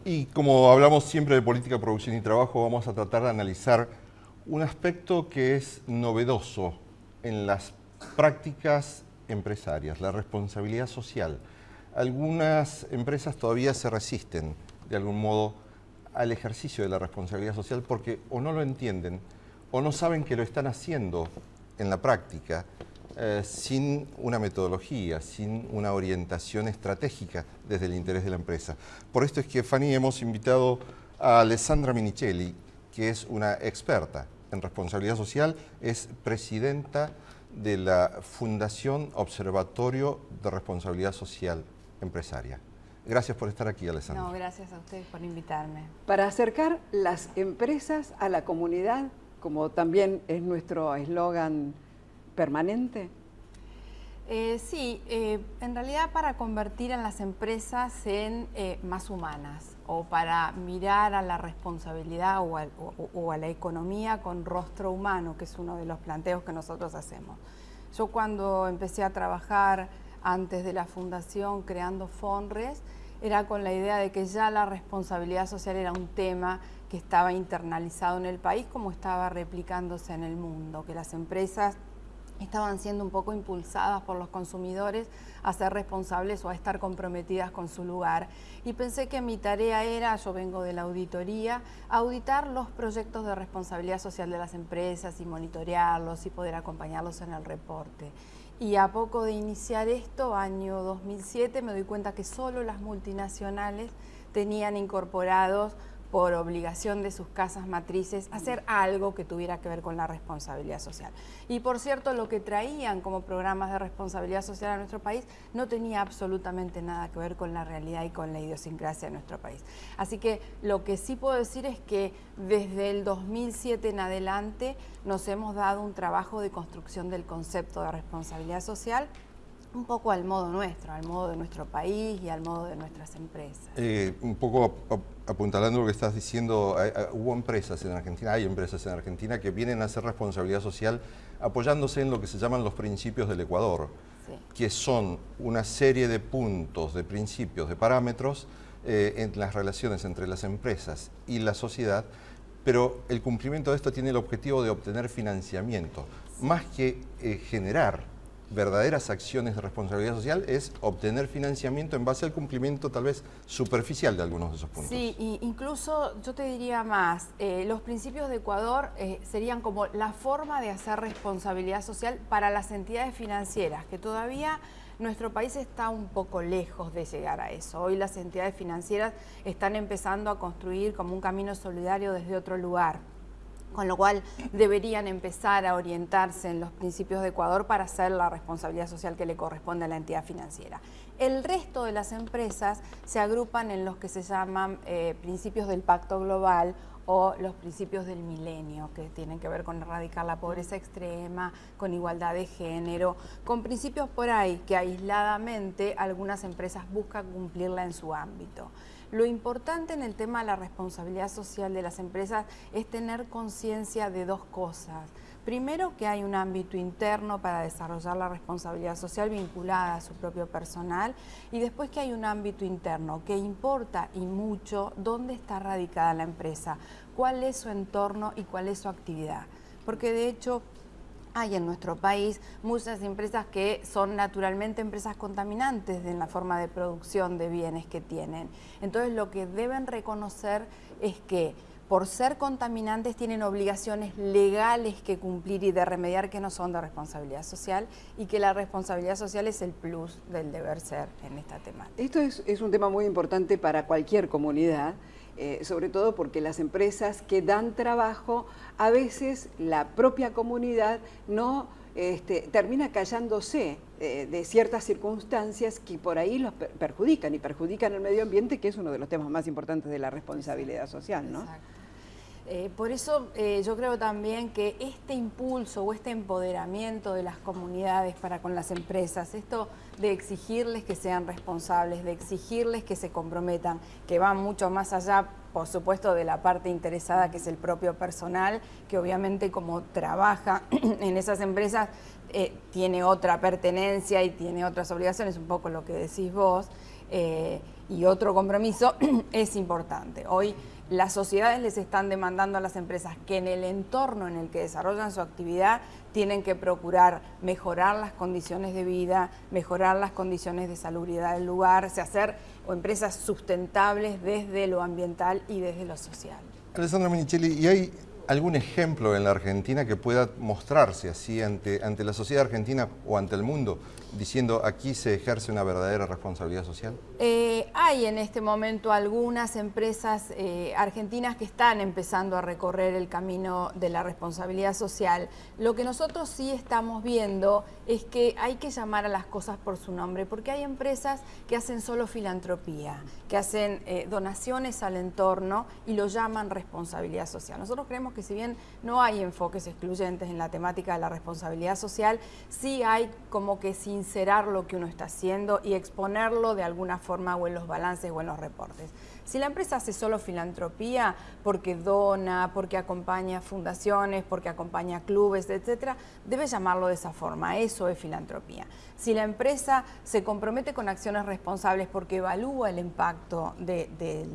Y como hablamos siempre de política, producción y trabajo, vamos a tratar de analizar un aspecto que es novedoso en las prácticas empresarias, la responsabilidad social. Algunas empresas todavía se resisten, de algún modo, al ejercicio de la responsabilidad social porque o no lo entienden o no saben que lo están haciendo en la práctica sin una metodología, sin una orientación estratégica desde el interés de la empresa. Por esto es que, Fanny, hemos invitado a Alessandra Minichelli, que es una experta en responsabilidad social, es presidenta de la Fundación Observatorio de Responsabilidad Social Empresaria. Gracias por estar aquí, Alessandra. No, gracias a ustedes por invitarme. Para acercar las empresas a la comunidad, como también es nuestro eslogan permanente. Sí, en realidad para convertir a las empresas en más humanas o para mirar a la responsabilidad o a la economía con rostro humano, que es uno de los planteos que nosotros hacemos. Yo cuando empecé a trabajar antes de la fundación creando FONRES, era con la idea de que ya la responsabilidad social era un tema que estaba internalizado en el país como estaba replicándose en el mundo, que las empresas estaban siendo un poco impulsadas por los consumidores a ser responsables o a estar comprometidas con su lugar. Y pensé que mi tarea era, yo vengo de la auditoría, auditar los proyectos de responsabilidad social de las empresas y monitorearlos y poder acompañarlos en el reporte. Y a poco de iniciar esto, año 2007, me doy cuenta que solo las multinacionales tenían incorporados por obligación de sus casas matrices, hacer algo que tuviera que ver con la responsabilidad social. Y por cierto, lo que traían como programas de responsabilidad social a nuestro país no tenía absolutamente nada que ver con la realidad y con la idiosincrasia de nuestro país. Así que lo que sí puedo decir es que desde el 2007 en adelante nos hemos dado un trabajo de construcción del concepto de responsabilidad social, un poco al modo nuestro, al modo de nuestro país y al modo de nuestras empresas. Un poco apuntalando lo que estás diciendo, hubo empresas en Argentina, hay empresas en Argentina que vienen a hacer responsabilidad social apoyándose en lo que se llaman los principios del Ecuador, sí, que son una serie de puntos, de principios, de parámetros en las relaciones entre las empresas y la sociedad, pero el cumplimiento de esto tiene el objetivo de obtener financiamiento, más que generar verdaderas acciones de responsabilidad social, es obtener financiamiento en base al cumplimiento tal vez superficial de algunos de esos puntos. Sí, y incluso yo te diría más, los principios de Ecuador serían como la forma de hacer responsabilidad social para las entidades financieras, que todavía nuestro país está un poco lejos de llegar a eso. Hoy las entidades financieras están empezando a construir como un camino solidario desde otro lugar, con lo cual deberían empezar a orientarse en los principios de Ecuador para hacer la responsabilidad social que le corresponde a la entidad financiera. El resto de las empresas se agrupan en los que se llaman principios del Pacto Global o los principios del milenio, que tienen que ver con erradicar la pobreza extrema, con igualdad de género, con principios por ahí que aisladamente algunas empresas buscan cumplirla en su ámbito. Lo importante en el tema de la responsabilidad social de las empresas es tener conciencia de dos cosas. Primero, que hay un ámbito interno para desarrollar la responsabilidad social vinculada a su propio personal, y después que hay un ámbito interno que importa y mucho dónde está radicada la empresa, cuál es su entorno y cuál es su actividad. Porque de hecho hay en nuestro país muchas empresas que son naturalmente empresas contaminantes en la forma de producción de bienes que tienen. Entonces lo que deben reconocer es que por ser contaminantes tienen obligaciones legales que cumplir y de remediar que no son de responsabilidad social, y que la responsabilidad social es el plus del deber ser en esta temática. Esto es un tema muy importante para cualquier comunidad, sobre todo porque las empresas que dan trabajo, a veces la propia comunidad no termina callándose de ciertas circunstancias que por ahí los perjudican y perjudican el medio ambiente, que es uno de los temas más importantes de la responsabilidad social, ¿no? Exacto. Por eso yo creo también que este impulso o este empoderamiento de las comunidades para con las empresas, esto de exigirles que sean responsables, de exigirles que se comprometan, que va mucho más allá, por supuesto, de la parte interesada, que es el propio personal, que obviamente como trabaja en esas empresas tiene otra pertenencia y tiene otras obligaciones, un poco lo que decís vos. Y otro compromiso es importante. Hoy las sociedades les están demandando a las empresas que en el entorno en el que desarrollan su actividad tienen que procurar mejorar las condiciones de vida, mejorar las condiciones de salubridad del lugar, hacer empresas sustentables desde lo ambiental y desde lo social. Alessandra Minicelli, ¿y hay algún ejemplo en la Argentina que pueda mostrarse así ante la sociedad argentina o ante el mundo, diciendo aquí se ejerce una verdadera responsabilidad social? Hay en este momento algunas empresas argentinas que están empezando a recorrer el camino de la responsabilidad social. Lo que nosotros sí estamos viendo es que hay que llamar a las cosas por su nombre, porque hay empresas que hacen solo filantropía, que hacen donaciones al entorno y lo llaman responsabilidad social. Nosotros creemos que si bien no hay enfoques excluyentes en la temática de la responsabilidad social, sí hay como que sincerar lo que uno está haciendo y exponerlo de alguna forma o en los balances o en los reportes. Si la empresa hace solo filantropía porque dona, porque acompaña fundaciones, porque acompaña clubes, etcétera, debe llamarlo de esa forma. Eso es filantropía. Si la empresa se compromete con acciones responsables porque evalúa el impacto del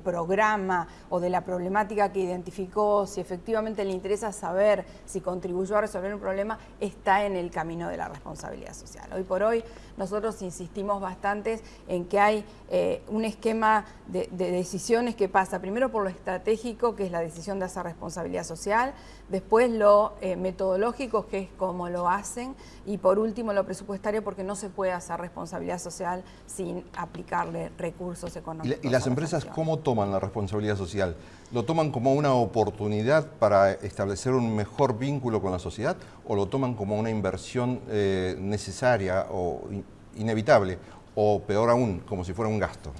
programa o de la problemática que identificó, si efectivamente le interesa saber si contribuyó a resolver un problema, está en el camino de la responsabilidad social. Hoy por hoy nosotros insistimos bastante en que hay un esquema de decisiones que pasa primero por lo estratégico, que es la decisión de hacer responsabilidad social, después lo metodológico, que es cómo lo hacen, y por último lo presupuestario, porque no se puede hacer responsabilidad social sin aplicarle recursos económicos. ¿Y las empresas cómo toman la responsabilidad social? ¿Lo toman como una oportunidad para establecer un mejor vínculo con la sociedad o lo toman como una inversión necesaria o inevitable o peor aún, como si fuera un gasto?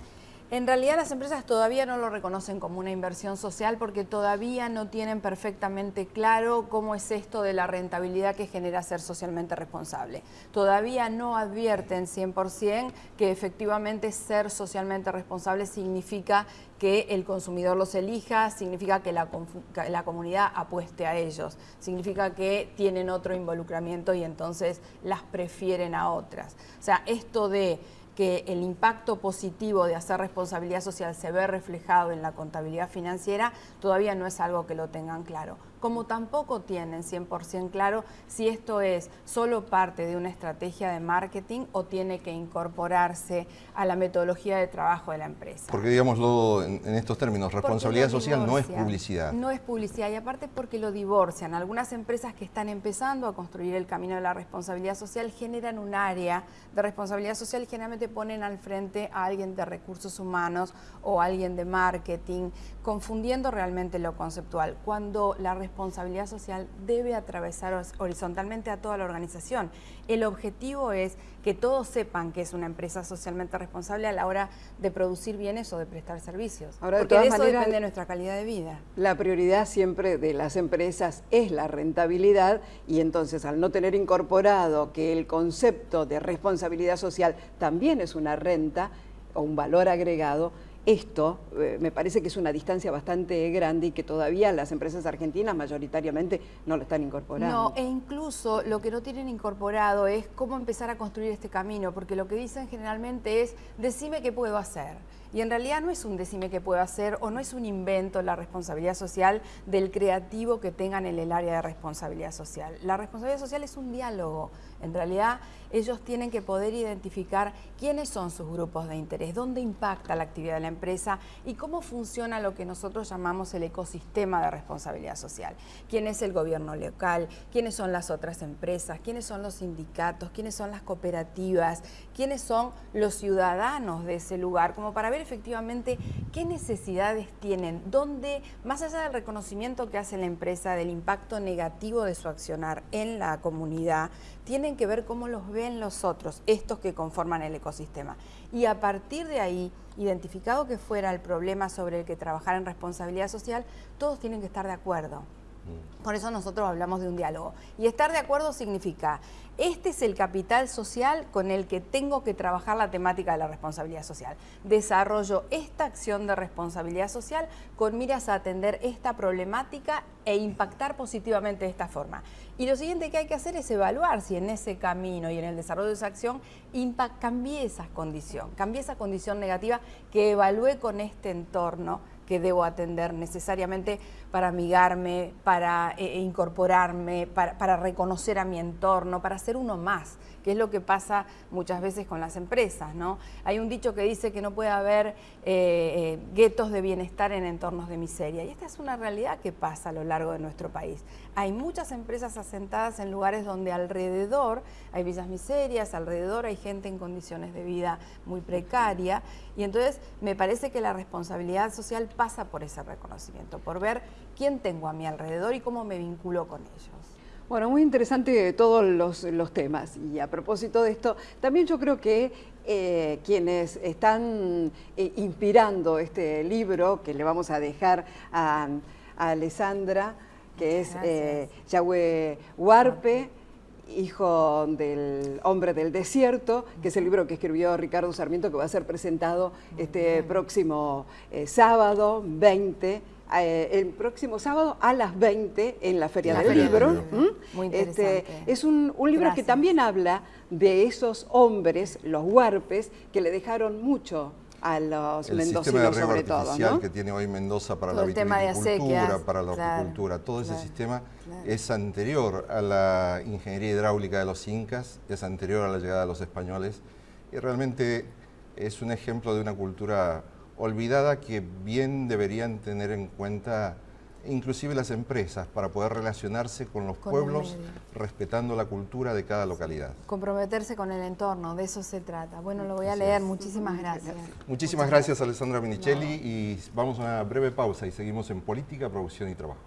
En realidad las empresas todavía no lo reconocen como una inversión social porque todavía no tienen perfectamente claro cómo es esto de la rentabilidad que genera ser socialmente responsable. Todavía no advierten 100% que efectivamente ser socialmente responsable significa que el consumidor los elija, significa que la comunidad apueste a ellos, significa que tienen otro involucramiento y entonces las prefieren a otras. O sea, esto de que el impacto positivo de hacer responsabilidad social se ve reflejado en la contabilidad financiera, todavía no es algo que lo tengan claro. Como tampoco tienen 100% claro si esto es solo parte de una estrategia de marketing o tiene que incorporarse a la metodología de trabajo de la empresa. Porque digámoslo en estos términos, responsabilidad social no es publicidad. No es publicidad y aparte porque lo divorcian. Algunas empresas que están empezando a construir el camino de la responsabilidad social generan un área de responsabilidad social y generalmente ponen al frente a alguien de recursos humanos o a alguien de marketing, confundiendo realmente lo conceptual, cuando la responsabilidad social debe atravesar horizontalmente a toda la organización. El objetivo es que todos sepan que es una empresa socialmente responsable a la hora de producir bienes o de prestar servicios. Ahora, porque de eso maneras, depende nuestra calidad de vida. La prioridad siempre de las empresas es la rentabilidad y entonces al no tener incorporado que el concepto de responsabilidad social también es una renta o un valor agregado, esto me parece que es una distancia bastante grande y que todavía las empresas argentinas mayoritariamente no lo están incorporando. No, e incluso lo que no tienen incorporado es cómo empezar a construir este camino, porque lo que dicen generalmente es, decime qué puedo hacer. Y en realidad no es un decime qué puedo hacer o no es un invento la responsabilidad social del creativo que tengan en el área de responsabilidad social. La responsabilidad social es un diálogo. En realidad ellos tienen que poder identificar quiénes son sus grupos de interés, dónde impacta la actividad de la empresa y cómo funciona lo que nosotros llamamos el ecosistema de responsabilidad social. ¿Quién es el gobierno local? ¿Quiénes son las otras empresas? ¿Quiénes son los sindicatos? ¿Quiénes son las cooperativas? ¿Quiénes son los ciudadanos de ese lugar? Como para ver efectivamente qué necesidades tienen, dónde, más allá del reconocimiento que hace la empresa del impacto negativo de su accionar en la comunidad, tienen que ver cómo los ven los otros, estos que conforman el ecosistema. Y a partir de ahí, identificado que fuera el problema sobre el que trabajar en responsabilidad social, todos tienen que estar de acuerdo. Por eso nosotros hablamos de un diálogo. Y estar de acuerdo significa, este es el capital social con el que tengo que trabajar la temática de la responsabilidad social. Desarrollo esta acción de responsabilidad social con miras a atender esta problemática e impactar positivamente de esta forma. Y lo siguiente que hay que hacer es evaluar si en ese camino y en el desarrollo de esa acción cambié esa condición negativa, que evalué con este entorno que debo atender necesariamente para amigarme, para incorporarme, para reconocer a mi entorno, para ser uno más, que es lo que pasa muchas veces con las empresas, ¿no? Hay un dicho que dice que no puede haber guetos de bienestar en entornos de miseria, y esta es una realidad que pasa a lo largo de nuestro país. Hay muchas empresas asentadas en lugares donde alrededor hay villas miserias, alrededor hay gente en condiciones de vida muy precaria, y entonces me parece que la responsabilidad social pasa por ese reconocimiento, por ver quién tengo a mi alrededor y cómo me vinculo con ellos. Bueno, muy interesante todos los temas. Y a propósito de esto, también yo creo que quienes están inspirando este libro, que le vamos a dejar a Alessandra, que es Yahweh Huarpe, hijo del hombre del desierto, que es el libro que escribió Ricardo Sarmiento, que va a ser presentado este próximo sábado 20, el próximo sábado a las 20 en la Feria del Libro. Muy interesante. Es un libro que también habla de esos hombres, los huarpes, que le dejaron mucho a los mendocinos, sobre todo. El sistema de riego artificial, ¿no?, que tiene hoy Mendoza para todo la vitivinicultura, para la claro, horticultura, todo ese claro, sistema es anterior a la ingeniería hidráulica de los incas, es anterior a la llegada de los españoles, y realmente es un ejemplo de una cultura olvidada que bien deberían tener en cuenta inclusive las empresas para poder relacionarse con los pueblos respetando la cultura de cada localidad. Comprometerse con el entorno, de eso se trata. Bueno, lo voy a leer, muchísimas gracias. Muchísimas gracias, Alessandra Minichelli, y vamos a una breve pausa y seguimos en Política, Producción y Trabajo.